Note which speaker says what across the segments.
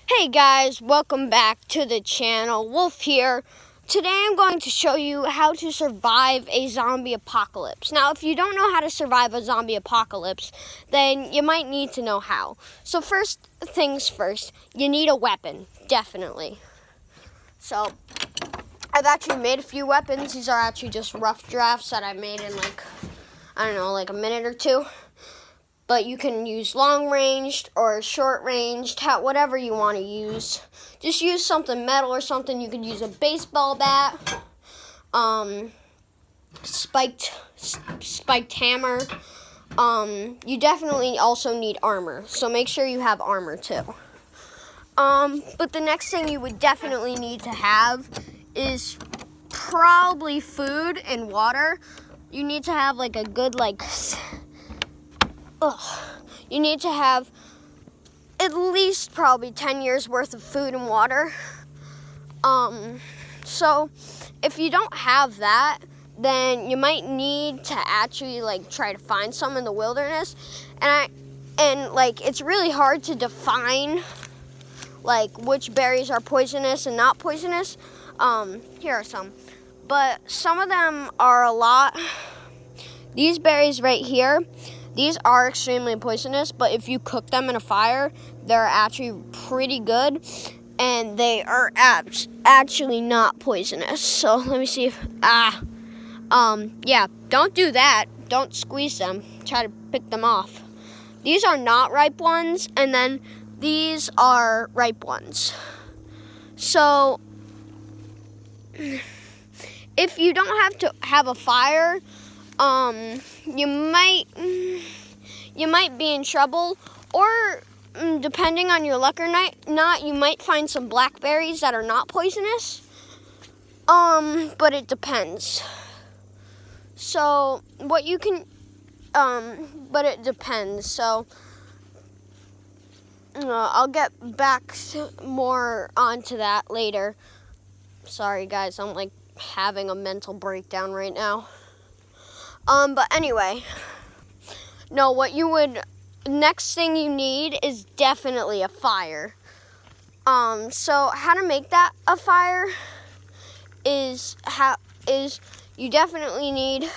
Speaker 1: Hey guys, welcome back to the channel. Wolf here. Today I'm going to show you how to survive a zombie apocalypse. Now, if you don't know how to survive a zombie apocalypse, then you might need to know how. So first things first, you need a weapon, definitely. So I've actually made a few weapons. These are actually just rough drafts that I made in like a minute or two. But you can use long-ranged or short-ranged, whatever you want to use. Just use something metal or something. You could use a baseball bat, spiked hammer. You definitely also need armor, so make sure you have armor too. But the next thing you would definitely need to have is probably food and water. You need to have like a good you need to have at least probably 10 years worth of food and water. So if you don't have that, then you might need to actually try to find some in the wilderness. And it's really hard to define which berries are poisonous and not poisonous. Here are some. But some of them are a lot. These berries right here, these are extremely poisonous, but if you cook them in a fire, they're actually pretty good, and they are actually not poisonous. So let me see if, yeah, don't do that. Don't squeeze them. Try to pick them off. These are not ripe ones, and then these are ripe ones. So if you don't have to have a fire, you might be in trouble, or depending on your luck or not, you might find some blackberries that are not poisonous. But it depends. So what you can, but it depends. So I'll get back more onto that later. Sorry guys, I'm having a mental breakdown right now. But anyway, no, next thing you need is definitely a fire. So how to make that a fire is you definitely need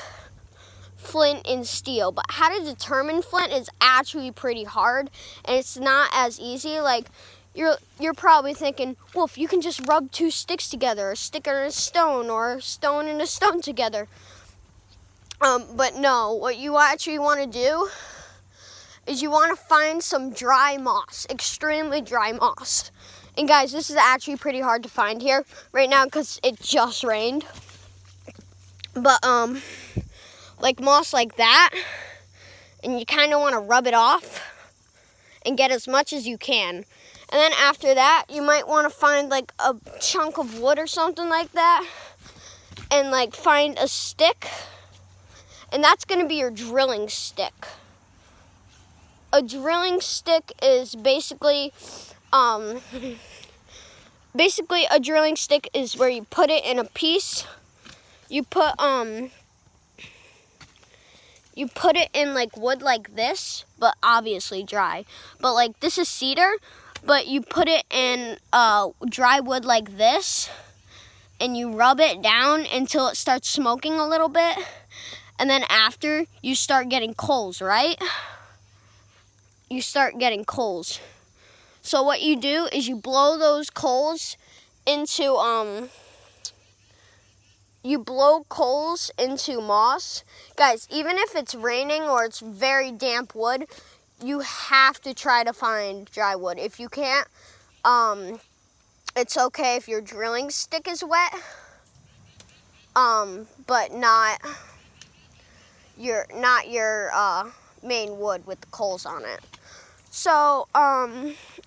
Speaker 1: flint and steel. But how to determine flint is actually pretty hard, and it's not as easy. You're probably thinking, Wolf, you can just rub two sticks together, a stick and a stone, or a stone and a stone together. But no, what you actually want to do is you want to find some dry moss, extremely dry moss. And guys, this is actually pretty hard to find here right now because it just rained. But, moss like that, and you kind of want to rub it off and get as much as you can. And then after that, you might want to find a chunk of wood or something like that, and find a stick. And that's going to be your drilling stick. A drilling stick is basically a drilling stick is where you put it in a piece. You put it in wood like this, but obviously dry. But this is cedar, but you put it in dry wood like this, and you rub it down until it starts smoking a little bit. And then after, you start getting coals, right? You start getting coals. So what you do is you blow those coals into, moss. Guys, even if it's raining or it's very damp wood, you have to try to find dry wood. If you can't, it's okay if your drilling stick is wet, but not your main wood with the coals on it. So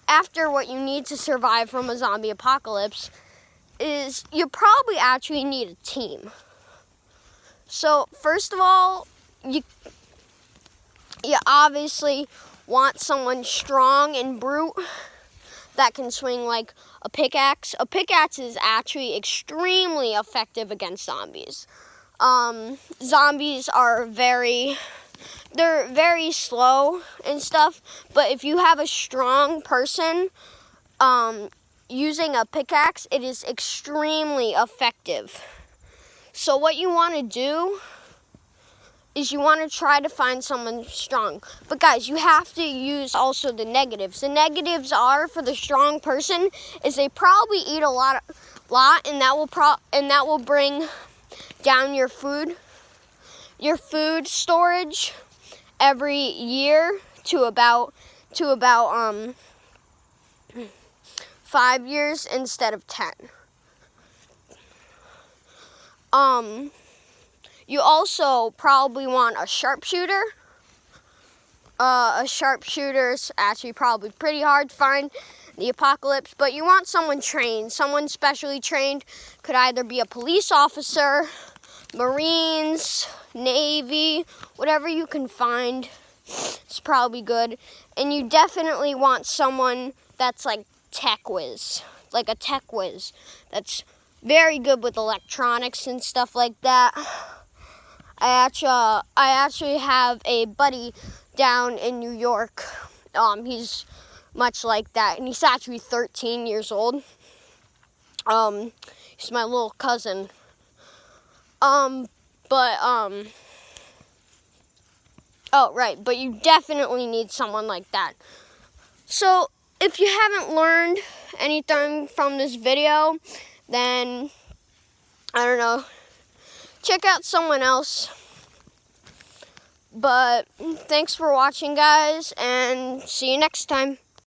Speaker 1: after, what you need to survive from a zombie apocalypse is you probably actually need a team. So first of all, you obviously want someone strong and brute that can swing a pickaxe. A pickaxe is actually extremely effective against zombies. Zombies are very slow and stuff, but if you have a strong person using a pickaxe, it is extremely effective. So what you want to do is you want to try to find someone strong. But guys, you have to use also the negatives. The negatives are for the strong person is they probably eat a lot, and that will bring down your food storage every year to about 5 years instead of 10. You also probably want a sharpshooter. A sharpshooter is actually probably pretty hard to find in the apocalypse, but you want someone trained, someone specially trained. Could either be a police officer, Marines, Navy, whatever you can find. It's probably good. And you definitely want someone that's like tech whiz, like a tech whiz that's very good with electronics and stuff like that. I actually have a buddy down in New York. He's much like that, and he's actually 13 years old. He's my little cousin. Oh, right, but you definitely need someone like that. So, if you haven't learned anything from this video, then, I don't know, check out someone else. But thanks for watching, guys, and see you next time.